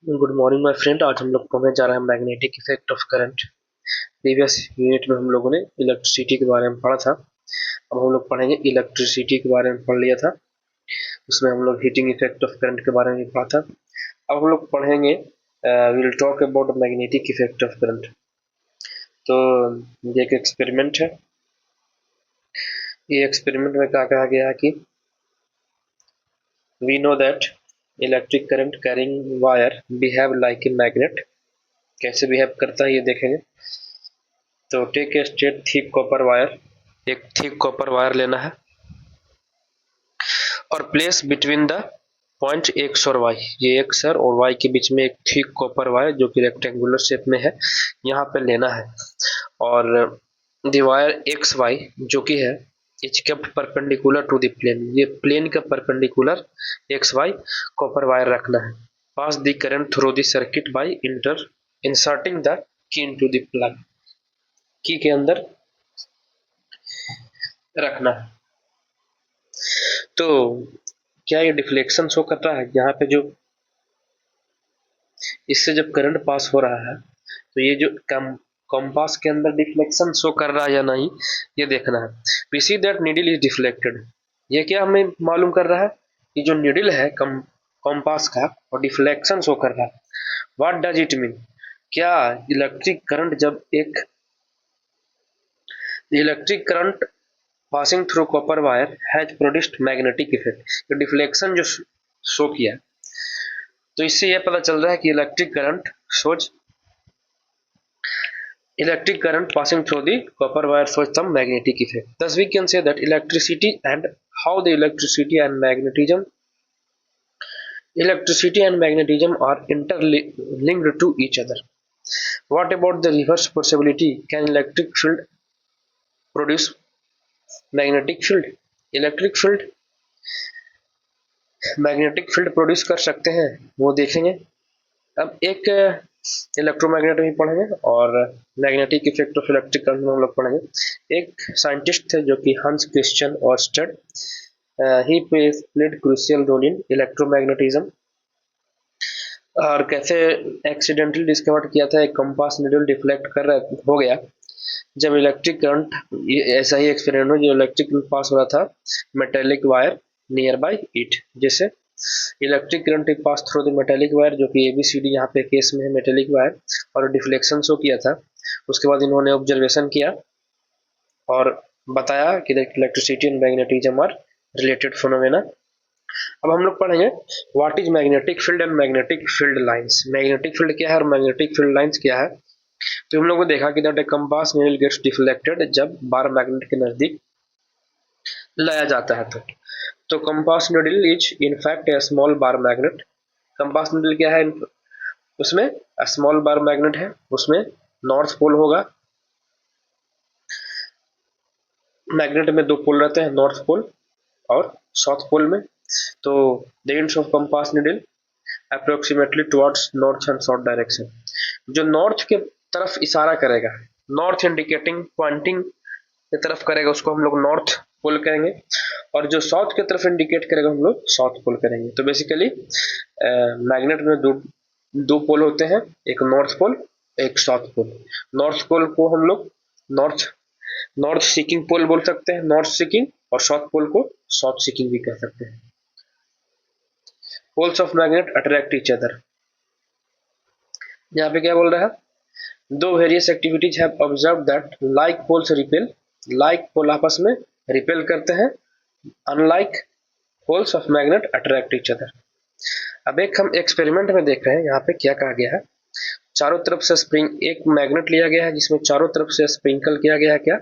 Good morning my friend. आज हम लोग पढ़ने जा रहे हैं magnetic effect of current. Previous unit में हम लोगों ने इलेक्ट्रिसिटी के बारे में पढ़ा था। अब हम लोग पढ़ेंगे इलेक्ट्रिसिटी के बारे में पढ़ लिया था, उसमें हम लोग हीटिंग इफेक्ट ऑफ करंट के बारे में भी पढ़ा था। अब हम लोग पढ़ेंगे will talk about magnetic effect of current. तो ये एक एक्सपेरिमेंट है। ये एक्सपेरिमेंट में क्या कहा गया है कि we know that electric current carrying wire behave like a magnet. कैसे बिहेव करता है ये देखेंगे। तो take a straight thick copper wire, एक थिक कॉपर वायर लेना है और place between the point X और वाई, ये एक्स और वाई के बीच में एक थिक कॉपर वायर जो कि रेक्टेंगुलर शेप में है यहाँ पे लेना है। और द वायर एक्स वाई जो कि है is kept perpendicular to the plane, ये प्लेन का perpendicular X Y copper wire रखना है। Pass the current through the circuit by inserting the key into the plug, key के अंदर रखना है। तो क्या ये डिफ्लेक्शन शो कर रहा है यहाँ पे, जो इससे जब करंट पास हो रहा है तो ये जो कंपास के अंदर डिफ्लेक्शन शो कर रहा है या नहीं, ये देखना है। We see that needle is deflected, ये क्या हमें मालूम कर रहा है कि जो नीडल है कंपास का और डिफ्लेक्शन शो कर रहा है। व्हाट डज इट मीन, क्या electric current passing through copper wire has produced magnetic effect, तो डिफ्लेक्शन जो शो किया तो इससे यह पता चल रहा है कि electric current passing through the copper wire shows some magnetic effect. Thus we can say that electricity and how the electricity and magnetism are interlinked to each other. What about the reverse possibility? Can electric field produce magnetic field? Electric field magnetic field produce कर सकते हैं, वो देखेंगे। अब एक electromagnet भी पढ़ेंगे और magnetic effect of electric current में हम लोग पढ़ेंगे। एक साइंटिस्ट थे जो कि Hans Christian Oersted, he played crucial role in electromagnetism. और कैसे एक्सीडेंटली डिस्कवर किया था, एक कंपास नीडल डिफ्लेक्ट कर रहा हो गया जब इलेक्ट्रिक करंट, ऐसा ही एक्सपेरिमेंट में जो इलेक्ट्रिक पास हो रहा था metallic wire nearby it, जैसे electric current pass through the metallic wire, जो कि एबीसीडी यहाँ पे केस में है मेटेलिक वायर, और डिफ्लेक्शन शो किया था। उसके बाद इन्होंने ऑब्जर्वेशन किया और बताया कि electricity and magnetism are related phenomena. अब हम लोग पढ़ेंगे what is magnetic field and magnetic field lines. Magnetic field क्या है और मैग्नेटिक फील्ड लाइंस क्या है। तो हम लोगों ने देखा कि that a compass needle gets deflected जब बार मैग्नेट के नजदीक लाया जाता है। तो compass needle is in fact a small bar magnet. Compass needle क्या है, उसमें स्मॉल बार मैग्नेट है, उसमें नॉर्थ पोल होगा। मैग्नेट में दो पोल रहते हैं, नॉर्थ पोल और साउथ पोल में। तो the ends of compass needle approximately towards north and south direction, जो नॉर्थ के तरफ इशारा करेगा, नॉर्थ इंडिकेटिंग पॉइंटिंग की तरफ करेगा, उसको हम लोग नॉर्थ पोल करेंगे। और जो साउथ की तरफ इंडिकेट करेगा हम लोग साउथ पोल करेंगे। तो बेसिकली मैग्नेट में दो पोल होते हैं, एक नॉर्थ पोल एक साउथ पोल। नॉर्थ पोल को हम लोग नॉर्थ सीकिंग पोल बोल सकते हैं, नॉर्थ सीकिंग, और साउथ पोल को साउथ सीकिंग भी कह सकते हैं। Poles of magnet attract each other, यहाँ पे क्या बोल रहा है, दो various activities have observe that like poles repel, like pole आपस में रिपेल करते हैं, unlike poles of magnet attract each other. अब एक हम एक्सपेरिमेंट में देख रहे हैं, यहाँ पे क्या कहा गया है, चारों तरफ से स्प्रिंग, एक मैग्नेट लिया गया है जिसमें चारों तरफ से स्प्रिंकल किया गया है क्या,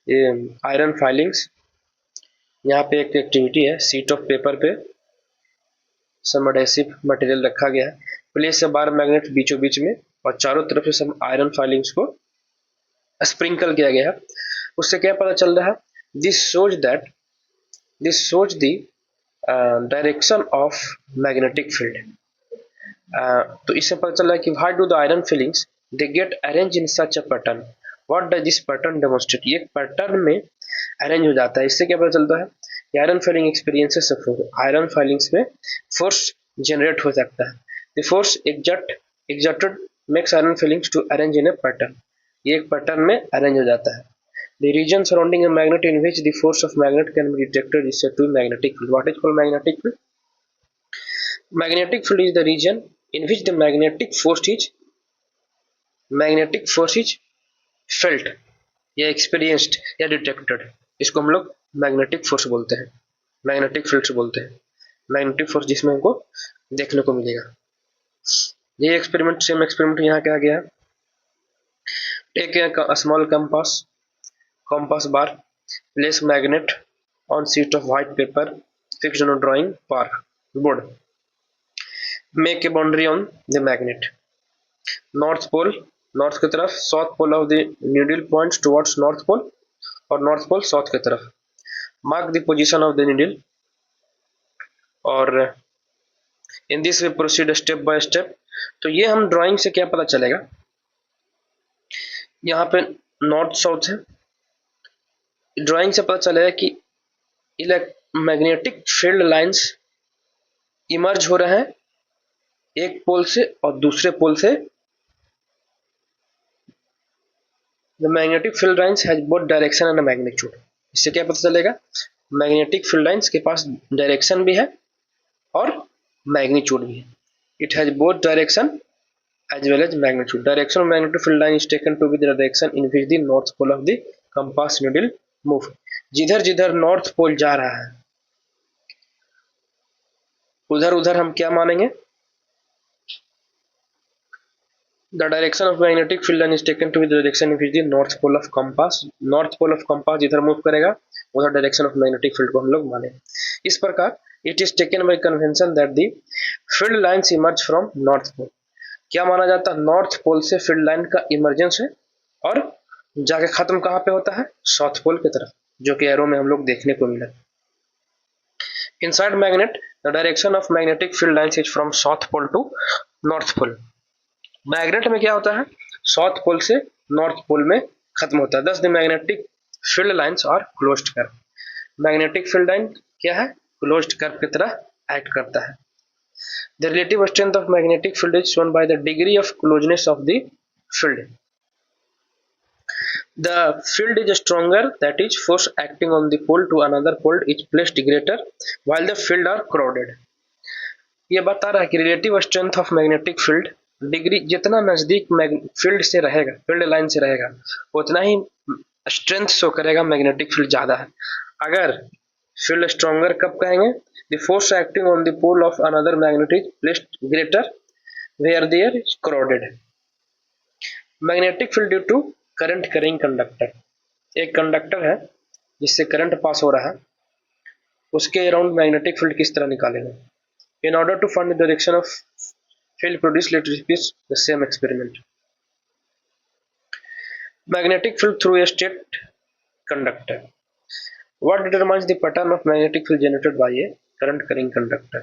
ये आयरन फाइलिंग्स। यहाँ पे एक एक्टिविटी है, सीट ऑफ पेपर पे सम एडहेसिव मटेरियल रखा गया है, प्लेस ए बार मैग्नेट बीचों बीच में, और चारों तरफ से सम आयरन फाइलिंग्स को स्प्रिंकल किया गया है। उससे क्या पता चल रहा है, this shows the direction of magnetic field. तो इससे पता चल रहा है कि why do the iron filings they get arrange in such a pattern, what does this pattern demonstrate, ये पैटर्न में अरेंज हो जाता है। इससे क्या पता चलता है, iron filing experiences of iron filings में फोर्स जनरेट हो सकता है। The force exerted makes iron filings to arrange in a pattern. ये एक पैटर्न में अरेंज हो जाता है. The region surrounding a magnet in which the force of magnet can be detected is said to be magnetic field. What is called magnetic field? Magnetic field is the region in which the magnetic force is felt या experienced या detected. इसको हम लोग magnetic force बोलते हैं, magnetic field बोलते हैं. Magnetic force जिसमें हमको देखने को मिलेगा. ये एक्सपेरिमेंट सेम एक्सपेरिमेंट यहाँ क्या गया. Take a small compass bar, place magnet on sheet of white paper fixed on a drawing board. Make a boundary on the magnet. North pole north की तरफ, south pole of the needle points towards north pole और north pole south की तरफ. Mark the position of the needle और in this way proceed step by step. तो ये हम drawing से क्या पता चलेगा, यहाँ पे नॉर्थ साउथ है, ड्राइंग से पता चलेगा कि मैग्नेटिक फील्ड लाइंस इमर्ज हो रहे हैं एक पोल से और दूसरे पोल से. The magnetic field lines has both direction and magnitude. इससे क्या पता चलेगा, मैग्नेटिक फील्ड लाइंस के पास डायरेक्शन भी है और मैग्नीट्यूड भी है. It has both direction as well as magnitude. Direction of magnetic field line is taken to be the direction in which the north pole of the compass needle move. जिधर जिधर north pole जा रहा है उधर उधर हम क्या मानेंगे, the direction of magnetic field line is taken to be the direction in which the north pole of compass जिधर मूव करेगा उधर डायरेक्शन ऑफ मैग्नेटिक फील्ड को हम लोग माने. इस प्रकार it is taken by convention that the field lines emerge from north pole. क्या माना जाता है, नॉर्थ पोल से फील्ड लाइन का इमर्जेंस है और जाके खत्म कहाँ पे होता है, साउथ पोल की तरफ, जो कि एरो में हम लोग देखने को मिला. Inside magnet the direction of magnetic field lines is from south pole to north pole. Magnet में क्या होता है, साउथ पोल से नॉर्थ पोल में खत्म होता है. Thus the magnetic field lines are closed curve. Magnetic field line क्या है, क्लोज्ड कर्व की तरह एक्ट करता है. The relative strength of magnetic field is shown by the degree of closeness of the field. The field is stronger, that is, force acting on the pole to another pole is placed greater while the field are crowded. ये बता रहा है कि relative strength of magnetic field degree जितना नजदीक field से रहेगा, field line से रहेगा, उतना ही स्ट्रेंथ शो करेगा मैग्नेटिक फील्ड ज्यादा है. अगर फील्ड स्ट्रॉन्गर कब कहेंगे, the force acting on the pole of another magnet is placed greater where they are crowded. Magnetic field due to current carrying conductor. एक कंडक्टर है जिससे करंट पास हो रहा है, उसके अराउंड मैग्नेटिक फील्ड किस तरह निकालेंगे. In order to find the direction of field produced, let's repeat the same experiment. Magnetic field through a straight conductor. What determines the pattern of magnetic field generated by a current carrying conductor?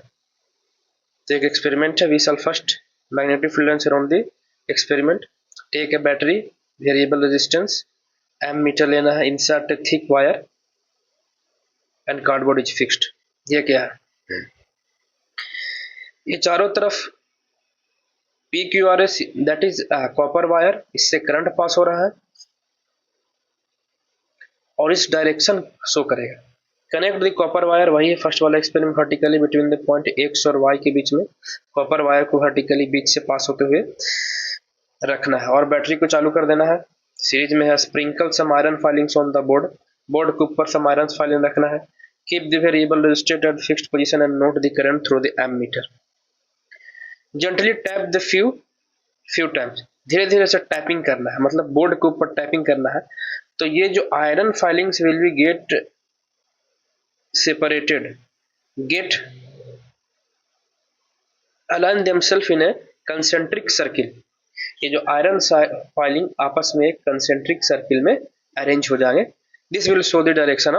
तो एक experiment है. We shall first magnetic field lines around the experiment. Take a battery, variable resistance, ammeter लेना है, insert a thick wire and cardboard is fixed. ये क्या है, ये चारों तरफ P Q R S that is copper wire, इससे current pass हो रहा है और इस डायरेक्शन शो करेगा. कनेक्ट द कॉपर वायर, वही है फर्स्ट वाला experiment, vertically between the point X और वाई के बीच में कॉपर वायर को वर्टिकली बीच से पास होते हुए रखना है और बैटरी को चालू कर देना है. सीरीज में है. Sprinkle some iron filings on the board, board के ऊपर सम आयरन फाइलिंग रखना है. Keep the variable registered at fixed position and note the current through the ammeter. Gently tap the few times, धीरे धीरे से tapping करना है, मतलब बोर्ड के ऊपर टैपिंग करना है. तो ये जो iron filings will be get separated, get align themselves in a concentric circle. ये जो आयरन फाइलिंग आपस में एक कंसेंट्रिक सर्किल में अरेंज हो जाएंगे. This will show the direction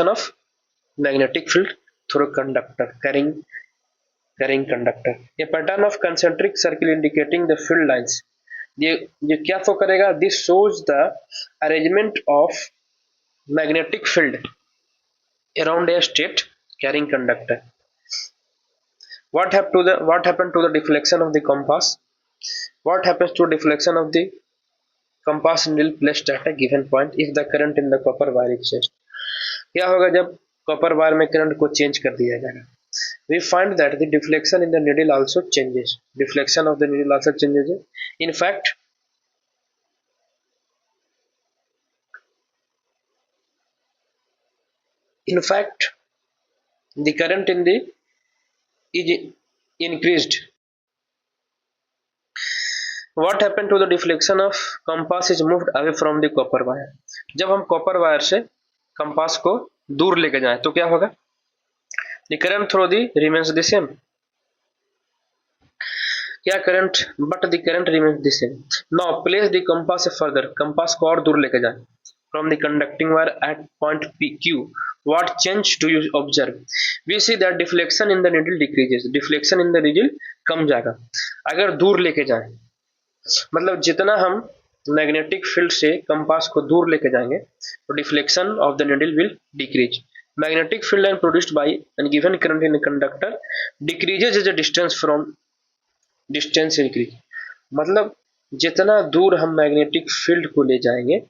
of magnetic field through conductor carrying conductor. ये pattern of concentric circle indicating the field lines. ये क्या शो करेगा, this shows the arrangement of magnetic field around a straight carrying conductor. what happened to the deflection of the compass? What happens to deflection of the compass needle placed at a given point if the current in the copper wire is changed? क्या होगा जब copper wire में current को change कर दिया जाएगा? We find that the deflection in the needle also changes. Deflection of the needle also changes. In fact, the current in the is increased. What happened to the deflection of compass is moved away from the copper wire. जब हम copper wire से compass को दूर लेके जाएं तो क्या होगा? The current through the remains the same. क्या current? But the current remains the same. Now place the compass further. Compass को और दूर लेके जाएं from the conducting wire at point PQ. What change do you observe? We see that deflection in the needle decreases. Deflection in the needle कम जाएगा अगर दूर लेके जाएं. मतलब जितना हम मैग्नेटिक फील्ड से कंपास को दूर लेके जाएंगे तो deflection of the needle will decrease. Magnetic field line produced by an given current in conductor decreases as a distance from distance increase. मतलब जितना दूर हम मैग्नेटिक फील्ड को ले जाएंगे,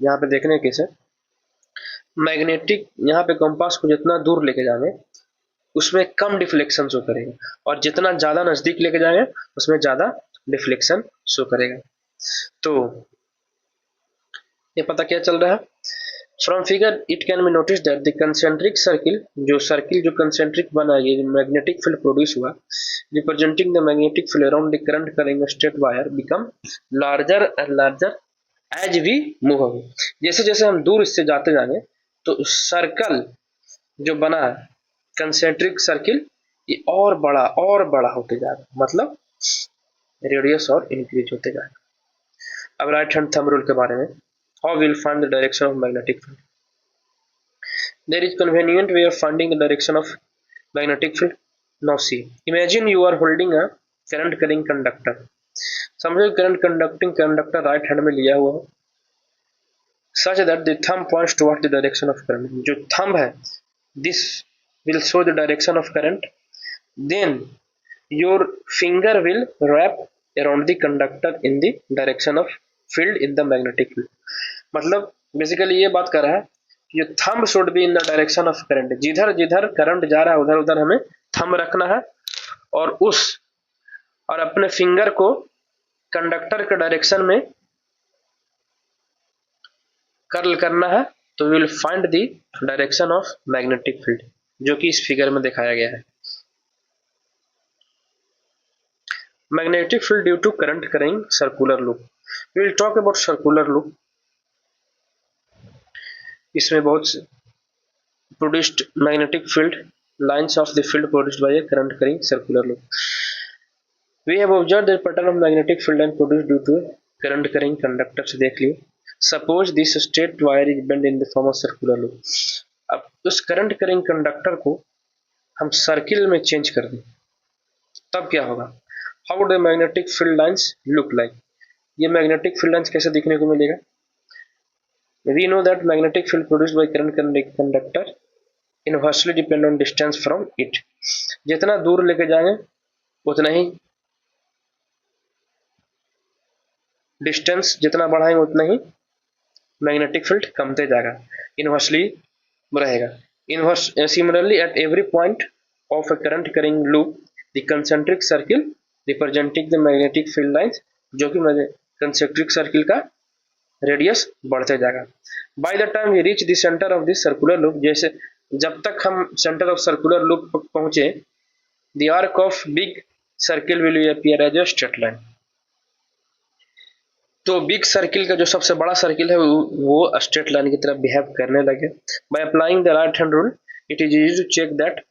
यहाँ पे देखने कैसे मैग्नेटिक यहाँ पे कंपास को जितना दूर लेके जाएंगे उसमें कम डिफ्लेक्शन शो करेगा और जितना ज्यादा नजदीक लेके जाएंगे उसमें ज्यादा डिफ्लेक्शन शो करेगा. तो ये पता क्या चल रहा है? From figure it can be notice that the concentric circle, जो सर्किल जो कंसेंट्रिक बना ये मैग्नेटिक फील्ड प्रोड्यूस हुआ, representing the magnetic field around the current carrying straight wire become larger and larger as we move away. जैसे जैसे हम दूर इससे जाते जाएंगे तो सर्कल जो बना है कंसेंट्रिक सर्किल ये और बड़ा होते जाएगा, मतलब रेडियस और इंक्रीज होते जाएगा. अब राइट हैंड थंब रूल के बारे में, how will find the direction of magnetic field? There is convenient way of finding the direction of magnetic field. Now see, imagine you are holding a current carrying conductor. समझो current conducting conductor right hand में लिया हुआ है such that the thumb points towards the direction of current. जो thumb है this will show the direction of current. Then your finger will wrap around the conductor in the direction of field in the magnetic field. मतलब basically ये बात कर रहा है ये thumb should be in the direction of current. जिधर जिधर current जा रहा है उधर उधर हमें थंब रखना है और अपने फिंगर को कंडक्टर के डायरेक्शन में कर्ल करना है तो we will find the direction of magnetic field, जो कि इस फिगर में दिखाया गया है. Magnetic field due to current carrying circular loop. We will talk about circular loop. इसमें बहुत produced magnetic field lines of the field produced by a current carrying circular loop. We have observed the pattern of magnetic field line produced due to current carrying conductor. से देख लिए. Suppose this straight wire is bend in the form of circular loop. अब उस current carrying conductor को हम circle में change कर दें तब क्या होगा? How would the magnetic field lines look like? ये मैग्नेटिक फील्ड लाइंस कैसे दिखने को मिलेगा? We know that magnetic field produced by current conductor inversely depend on distance from it. जितना दूर लेके जाएंगे उतना ही डिस्टेंस जितना बढ़ाएंगे उतना ही मैग्नेटिक फील्ड कमते जाएगा, इनवर्सली रहेगा. Inverse similarly at every point of a current carrying loop the concentric circle representing the magnetic field lines, जो कि कंसेंट्रिक सर्किल का रेडियस बढ़ते जाएगा. By the time we reach the centre of the circular loop, जैसे जब तक हम centre of circular loop पहुंचे the arc of big circle will appear as a straight line. तो बिग सर्किल का जो सबसे बड़ा सर्किल है वो स्ट्रेट लाइन की तरफ बिहेव करने लगे. By applying the right hand rule it is easy to check that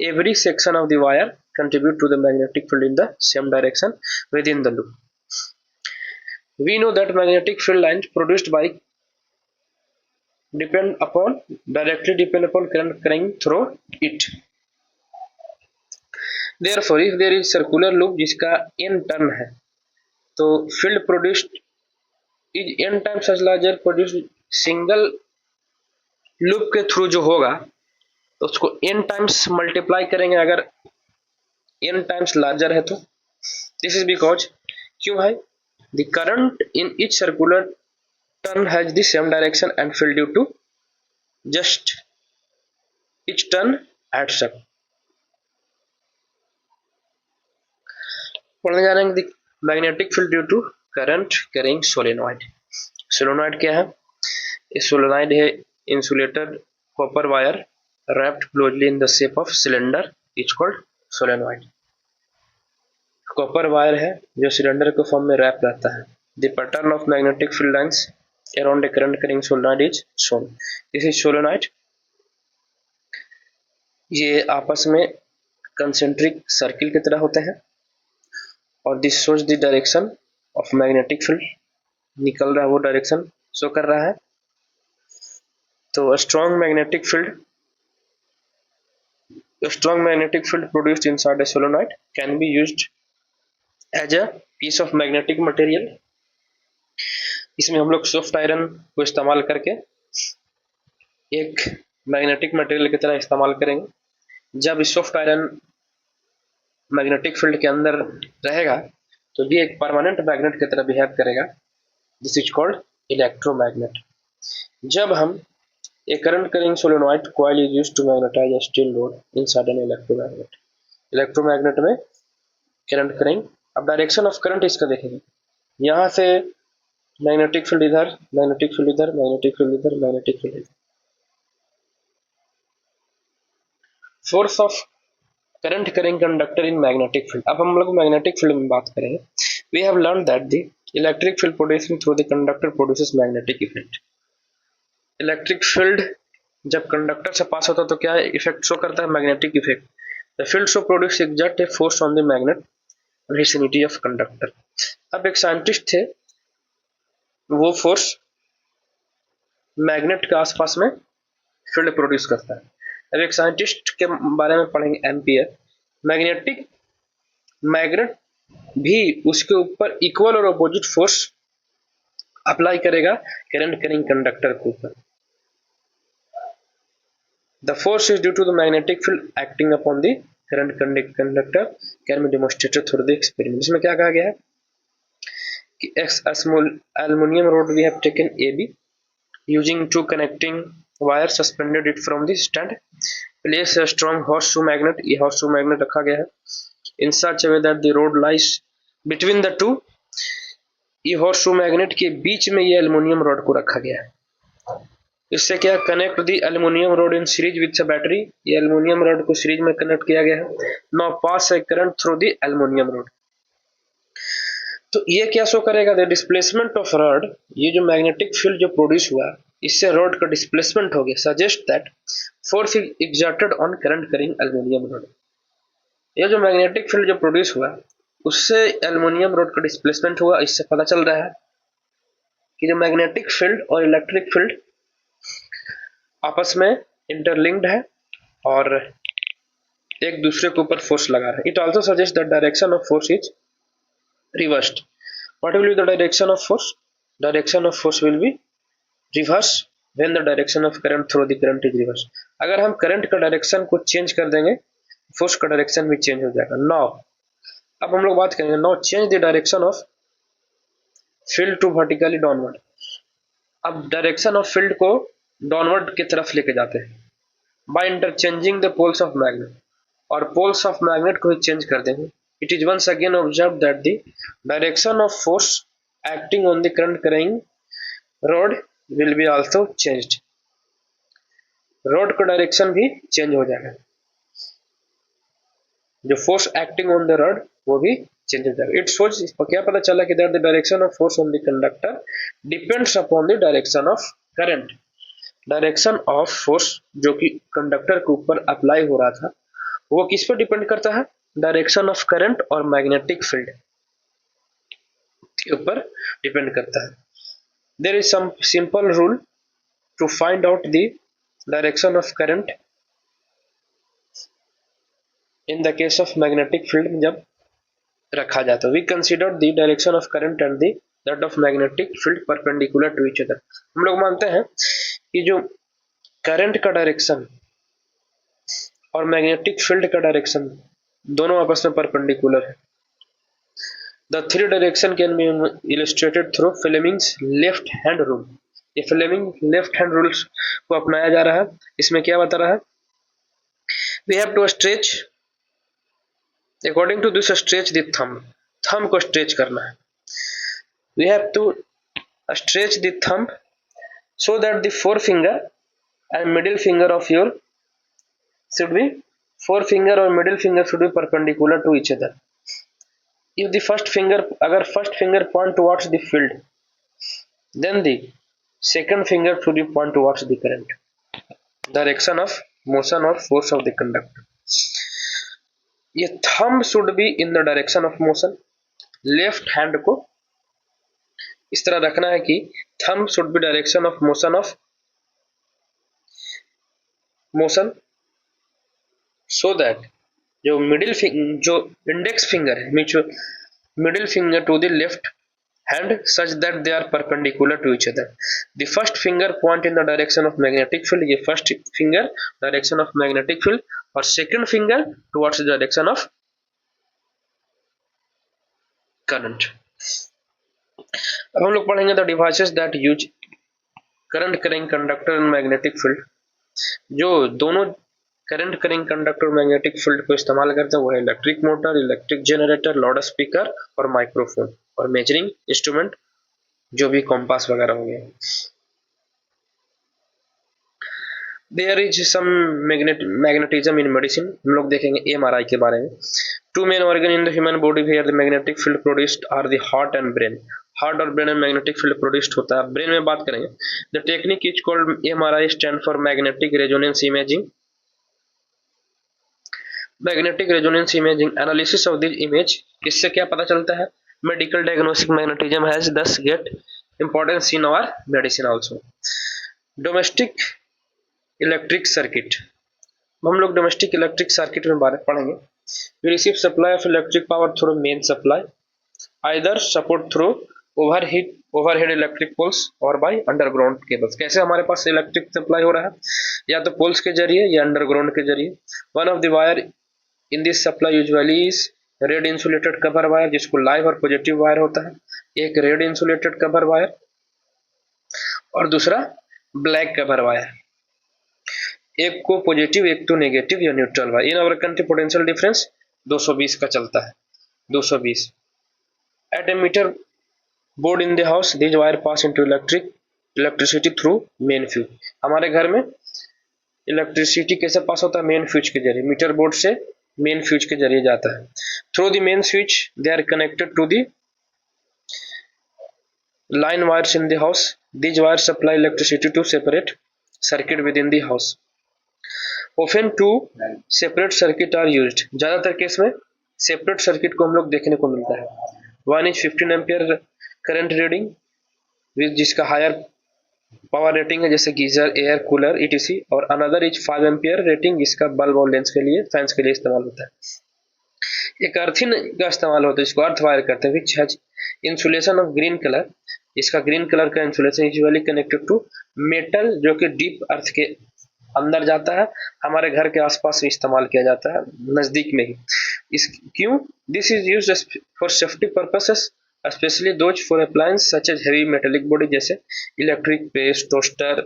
every section of the wire contribute to the magnetic field in the same direction within the loop. We know that magnetic field lines produced by directly depend upon current carrying through it. Therefore, if there is circular loop जिसका n turn है तो field produced is n times such larger produced single loop के through जो होगा तो उसको n times multiply करेंगे. अगर n टाइम्स लार्जर है। तो दिस इज बिकॉज, क्यों है, the current in each circular turn has the same direction and field due to just each turn adds up. पढ़ने जा रहे हैं magnetic field due to current carrying solenoid. Solenoid क्या है, ये सोलेनॉइड है insulated copper wire wrapped closely in the shape of cylinder is called solenoid। Copper wire है जो सिलेंडर के फॉर्म में रैप रहता है। The pattern of magnetic field lines around a current carrying solenoid is shown. This is solenoid. ये आपस में concentric circle की तरह होते हैं और this shows the direction of magnetic field, निकल रहा है वो डायरेक्शन शो कर रहा है। तो strong magnetic field produced inside a solenoid can be used as a piece of magnetic material। इसमें हम लोग सॉफ्ट आयरन को इस्तेमाल करके एक मैग्नेटिक मटेरियल की तरह इस्तेमाल करेंगे। जब इस सॉफ्ट आयरन मैग्नेटिक फील्ड के अंदर रहेगा तो ये एक परमानेंट मैग्नेट की तरह बिहेव करेगा। This is called electromagnet. जब हम A current carrying solenoid coil is used to magnetize a steel rod inside an electromagnet। Electromagnet में करंट करेंगे। अब डायरेक्शन ऑफ करंट इसका देखेंगे, यहाँ से मैग्नेटिक फील्ड इधर, मैग्नेटिक फील्ड इधर, मैग्नेटिक फील्ड इधर, मैग्नेटिक फील्ड इधर। Force of current carrying conductor in magnetic field. अब हम लोग मैग्नेटिक फील्ड में बात करेंगे। We have learn that the electric field producing through the conductor produces magnetic effect. Electric field जब कंडक्टर से पास होता है तो क्या इफेक्ट शो करता है, magnetic effect. The field show produce exert a force on the magnet vicinity of conductor. अब एक साइंटिस्ट थे, वो फोर्स मैग्नेट के आसपास में फील्ड प्रोड्यूस करता है। अब एक साइंटिस्ट के बारे में पढ़ेंगे, एम्पियर। मैग्नेट भी उसके ऊपर इक्वल और अपोजिट फोर्स अप्लाई करेगा करंट कैरिंग कंडक्टर के ऊपर। The force is due to the magnetic field acting upon the current conductor can be demonstrated through the experiment। इसमें क्या कहा गया है कि aluminum rod we have taken AB using two connecting wires suspended it from the stand, place a strong horseshoe magnet, ये horseshoe magnet रखा गया है in such a way that the rod lies between the two। ये horseshoe magnet के बीच में ये aluminium rod को रखा गया है। इससे क्या, connect the aluminium road in series with battery. ये एल्युमिनियम रोड को सीरीज में कनेक्ट किया गया है। Now pass A current through the aluminium road. तो ये क्या शो करेगा, द डिस्प्लेसमेंट ऑफ रॉड। ये जो मैग्नेटिक फील्ड जो प्रोड्यूस हुआ इससे रॉड का डिस्प्लेसमेंट हो गया। Suggest that force is exerted on current carrying aluminium road. ये जो मैग्नेटिक फील्ड जो प्रोड्यूस हुआ उससे एल्युमिनियम रोड का डिस्प्लेसमेंट हुआ। इससे पता चल रहा है कि जो मैग्नेटिक फील्ड और इलेक्ट्रिक फील्ड आपस में इंटरलिंक्ड है और एक दूसरे के ऊपर फोर्स लगा रहा है। It also suggest that direction of force is reversed. What will be the direction of force? Direction of force will be reverse when the direction of current through the current is reverse. अगर हम current का direction को change कर देंगे force का direction भी change हो जाएगा। नाउ अब हम लोग बात करेंगे, now change the direction of field to vertically downward. अब डायरेक्शन ऑफ फील्ड को डाउनवर्ड की तरफ लेके जाते हैं by interchanging the poles of magnet, और पोल्स ऑफ मैग्नेट को ही चेंज कर देंगे। It is once again observe that the direction of force acting on the current carrying rod will be also changed. Rod का direction भी change हो जाएगा, जो force acting on the rod वो भी चेंज हो जाएगा। इट शोज, क्या पता चला कि that the direction of force on the conductor depends upon the direction of current. Direction of force जो कि कंडक्टर के ऊपर अप्लाई हो रहा था वो किस पर डिपेंड करता है, डायरेक्शन ऑफ करंट और मैग्नेटिक फील्ड के ऊपर डिपेंड करता है। There is some simple rule to find out the direction of current in the case of magnetic field. जब रखा जाए तो we consider the direction of current and the that of magnetic field perpendicular to each other. हम लोग मानते हैं कि जो करंट का डायरेक्शन और मैग्नेटिक फील्ड का डायरेक्शन दोनों आपस में परपेंडिकुलर है। The three direction can be illustrated through Fleming's left hand rule. ये फ्लेमिंग लेफ्ट हैंड रूल्स को अपनाया जा रहा है। इसमें क्या बता रहा है, we have to stretch according to this stretch the thumb को स्ट्रेच करना है। We have to stretch the thumb so that the forefinger and middle finger of your should be forefinger or middle finger should be perpendicular to each other. If the first finger, अगर first finger point towards the field, then the second finger should be point towards the current, direction of motion or force of the conductor. ये thumb should be in the direction of motion. Left hand को इस तरह रखना है कि thumb should be direction of motion so that जो जो index finger है, middle finger to the left hand such that they are perpendicular to each other. The first finger point in the direction of magnetic field, ये first finger direction of magnetic field और second finger towards the direction of current. अब हम लोग पढ़ेंगे the devices that use current carrying conductor and magnetic field. जो दोनों current carrying conductor और magnetic field को इस्तेमाल करते हैं वो है electric motor, electric generator, loud speaker और माइक्रोफोन और मेजरिंग इंस्ट्रूमेंट जो भी कॉम्पास वगैरह हो गए। There is some magnetism in medicine, हम लोग देखेंगे एमआरआई के बारे में। Two main organ in the human body where the magnetic field produced are the heart and brain. Heart और ब्रेन में मैग्नेटिक फील्ड प्रोड्यूस्ड होता है। ब्रेन में बात करेंगे, the technique is called MRI stand for magnetic resonance imaging. Magnetic resonance imaging analysis of this image, इससे क्या पता चलता है, medical diagnostic magnetism has thus get importance in our medicine also. Domestic electric circuit, हम लोग domestic electric circuit में बारे पढ़ेंगे। We receive supply of electric power through main supply, either support through overhead electric poles और by underground cables. कैसे हमारे पास electric supply हो रहा है, या तो पोल्स के जरिए या अंडरग्राउंड के जरिए। One of the wire in this supply usually is red insulated cover wire, जिसको लाइव और पॉजिटिव वायर होता है। एक रेड इंसुलेटेड कवर वायर और दूसरा ब्लैक कवर वायर, एक को पॉजिटिव एक तो नेगेटिव या neutral wire. In our country potential difference 220 का चलता है, 220। At a meter board in the house this wire pass into electricity through main fuse. हमारे घर में इलेक्ट्रिसिटी कैसे पास होता है, मेन फ्यूज के जरिए, मीटर बोर्ड से मेन फ्यूज के जरिए जाता है। Through the main switch they are connected to the line wires in the house. These wires supply electricity to separate circuit within the house. Often two separate circuit are used. ज्यादातर case में separate circuit को हम लोग देखने को मिलता है। One is 15 ampere current reading जिसका हायर पावर रेटिंग है, जैसे गीजर, एयर कूलर ईटीसी, और अनदर इज 5 एम्पियर रेटिंग जिसका बल्ब और लेंस के लिए, फैंस के लिए इस्तेमाल होता है। एक अर्थिन का इस्तेमाल होता है, जिसको अर्थ वायर करते हैं, which has insulation of green colour. इसका ग्रीन कलर का insulation usually connected to metal जो कि डीप अर्थ के अंदर जाता है, हमारे घर के आसपास इस्तेमाल किया जाता है, नजदीक में ही। इस क्यों, this is used for safety purposes specially those for appliance such as heavy metallic body, जैसे electric press, toaster,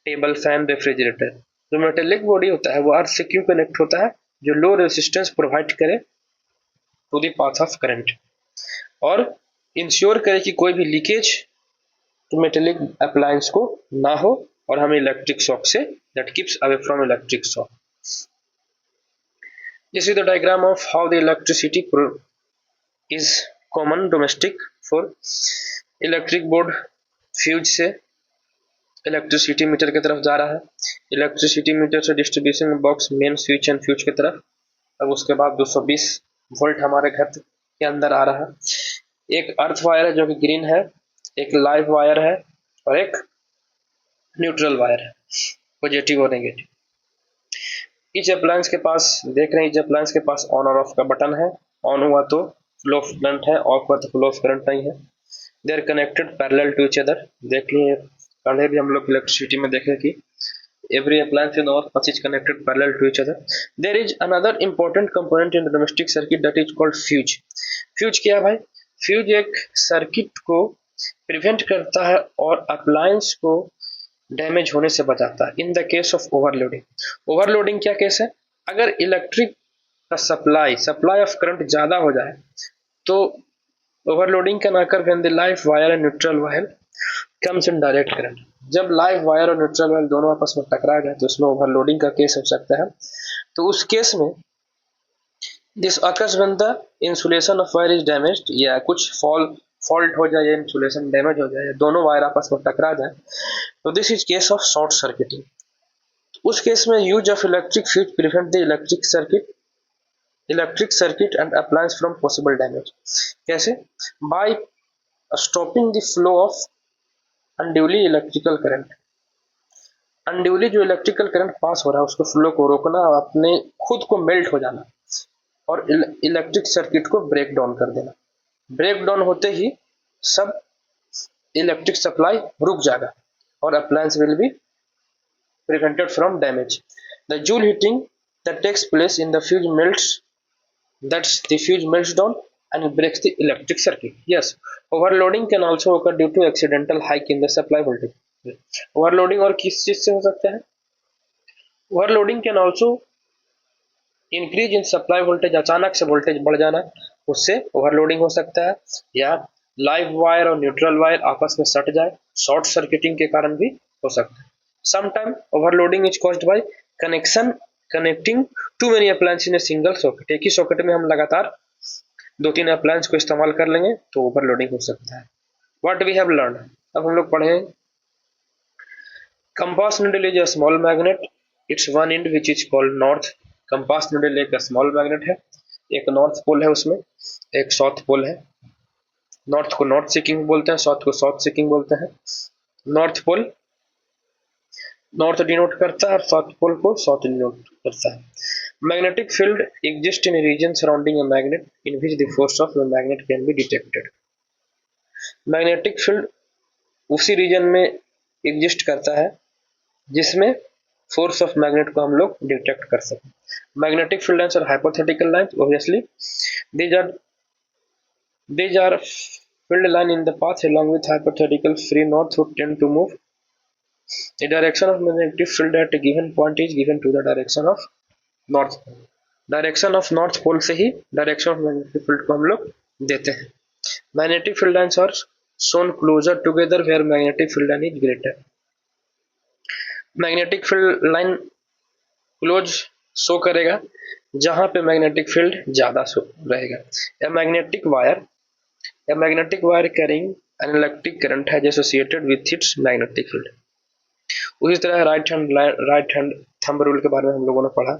table fan, refrigerator. जो मेटेलिक बॉडी होता है वो अर्थ से क्यों कनेक्ट होता है, जो लो रेजिस्टेंस प्रोवाइड करे to the path of current और इंश्योर करे कि कोई भी लीकेज तो मेटेलिक अप्लायंस को ना हो और हमें इलेक्ट्रिक शॉक से that keeps away from electric shock. This is the diagram of how the electricity is common domestic for electric board fuse से इलेक्ट्रिसिटी मीटर की तरफ जा रहा है, इलेक्ट्रिसिटी मीटर से distribution box main switch and fuse की तरफ। अब उसके बाद 220 वोल्ट हमारे घर के अंदर आ रहा है। एक अर्थ वायर है जो कि ग्रीन है, एक लाइव वायर है और एक न्यूट्रल वायर है, पॉजिटिव और नेगेटिव। इच अप्लायंस के पास देख रहे हैं, इच अप्लायंस के पास ऑन और ऑफ का बटन है। ऑन हुआ तो फ्लो ऑफ करंट है, ऑफ हुआ तो फ्लो ऑफ करंट नहीं है। They are connected parallel to each other. देख लिए पहले भी हम लोग इलेक्ट्रिसिटी में देखे कि Every appliance in our house is connected parallel to each other. There is another important component in the domestic circuit that is called fuse. Fuse क्या है भाई? फ्यूज एक सर्किट को प्रिवेंट करता है और अप्लायंस को डैमेज होने से बचाता है इन the case of overloading. Overloading क्या केस है? अगर इलेक्ट्रिक का सप्लाई ऑफ करंट ज्यादा हो जाए तो overloading can occur when the live wire and neutral wire comes in direct current. जब लाइव वायर और न्यूट्रल वायर दोनों आपस में टकरा जाए तो उसमें ओवरलोडिंग का केस हो सकता है। तो उस केस में this occurs when the insulation of wire is damaged, या कुछ फॉल्ट हो जाए या इंसुलेशन डैमेज हो जाए या दोनों वायर आपस में टकरा जाए, तो this is case of short circuiting. उस केस में use of electric fuse prevent the electric circuit and appliance from possible damage. कैसे? By stopping the flow of unduly electrical current. Unduly जो इलेक्ट्रिकल करंट पास हो रहा है उसको flow को रोकना और अपने खुद को मेल्ट हो जाना और इलेक्ट्रिक सर्किट को ब्रेक डाउन कर देना। ब्रेक डाउन होते ही सब इलेक्ट्रिक सप्लाई रुक जाएगा और appliance will be prevented from damage. The joule heating that takes place in the fuse melts, that's the fuse melts down and breaks the electric circuit. Yes, overloading can also occur due to accidental hike in the supply voltage. Overloading और किस चीज से हो सकता है? Overloading can also increase in supply voltage, अचानक से voltage बढ़ जाना, उससे ओवरलोडिंग हो सकता है, या लाइव वायर और न्यूट्रल वायर आपस में सट जाए, शॉर्ट सर्किटिंग के कारण भी हो सकता है। Sometimes overloading is caused by connecting too many appliances in a single socket. एक ही सॉकेट में हम लगातार 2-3 अप्लायंस को इस्तेमाल कर लेंगे तो ओवरलोडिंग हो सकता है। What we have learned, अब हम लोग पढ़े compass needle is a small magnet. Its one end which is called north. compass needle एक स्मॉल मैग्नेट है, एक नॉर्थ पोल है, उसमें एक साउथ पोल है। नॉर्थ को नॉर्थ सीकिंग बोलते हैं, साउथ को साउथ सीकिंग बोलते हैं। नॉर्थ पोल नॉर्थ डिनोट करता है और साउथ पोल को साउथ डिनोट करता है। Magnetic field exist in region surrounding a magnet in which the force of the magnet can be detected. Magnetic field उसी रीजन में एग्जिस्ट करता है जिसमें फोर्स ऑफ मैग्नेट को हम लोग डिटेक्ट कर सकें। मैग्नेटिक फील्ड लाइन्स और hypothetical lines, obviously these are field line in the path along with hypothetical free north would tend to move. The direction of magnetic field at a given point is given to the direction of north pole. Direction of north pole से ही direction of magnetic field को हम लोग देते हैं। Magnetic field lines are shown closer together where magnetic field line is greater. Magnetic field line close show करेगा जहां पे मैग्नेटिक फील्ड ज्यादा शो रहेगा। A magnetic wire carrying an electric current has associated with its magnetic field. उसी तरह right hand thumb rule के बारे में हम लोगों ने पढ़ा।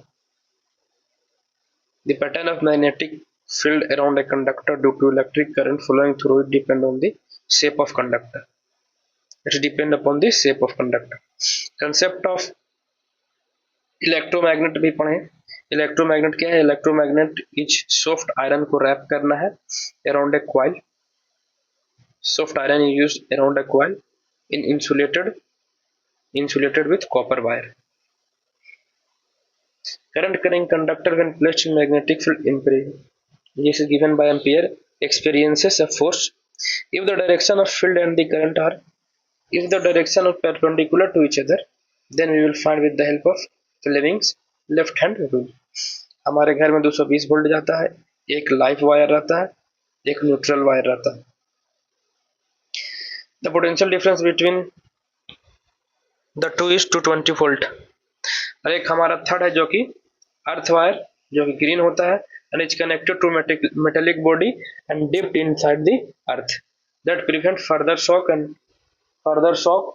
The pattern of magnetic field around a conductor due to electric current flowing through it depend on the shape of conductor. It depend upon the shape of conductor. Concept of electromagnet भी पढ़े। Electromagnet क्या है? Electromagnet is soft iron को rap करना है around a coil. Soft iron is used around a coil in insulated with copper wire. Current carrying conductor when placed in magnetic field this is given by ampere experiences a force if the direction of field and the current are perpendicular to each other, then we will find with the help of Fleming's left hand rule. हमारे घर में 220 volt जाता है, एक live wire रहता है, एक neutral wire रहता है। The potential difference between the two is 220 volt. और एक हमारा थर्ड है जो कि अर्थ वायर, जो कि ग्रीन होता है and is connected to metallic body and dipped inside the earth that prevent further shock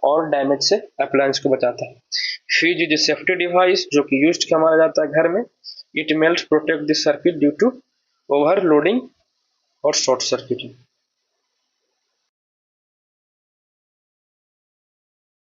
और डैमेज से अप्लायंस को बचाता है। फ्यूज इज सेफ्टी डिवाइस जो कि यूज्ड किया माना जाता है घर में। It melt protect the circuit due to overloading और शॉर्ट सर्किटिंग।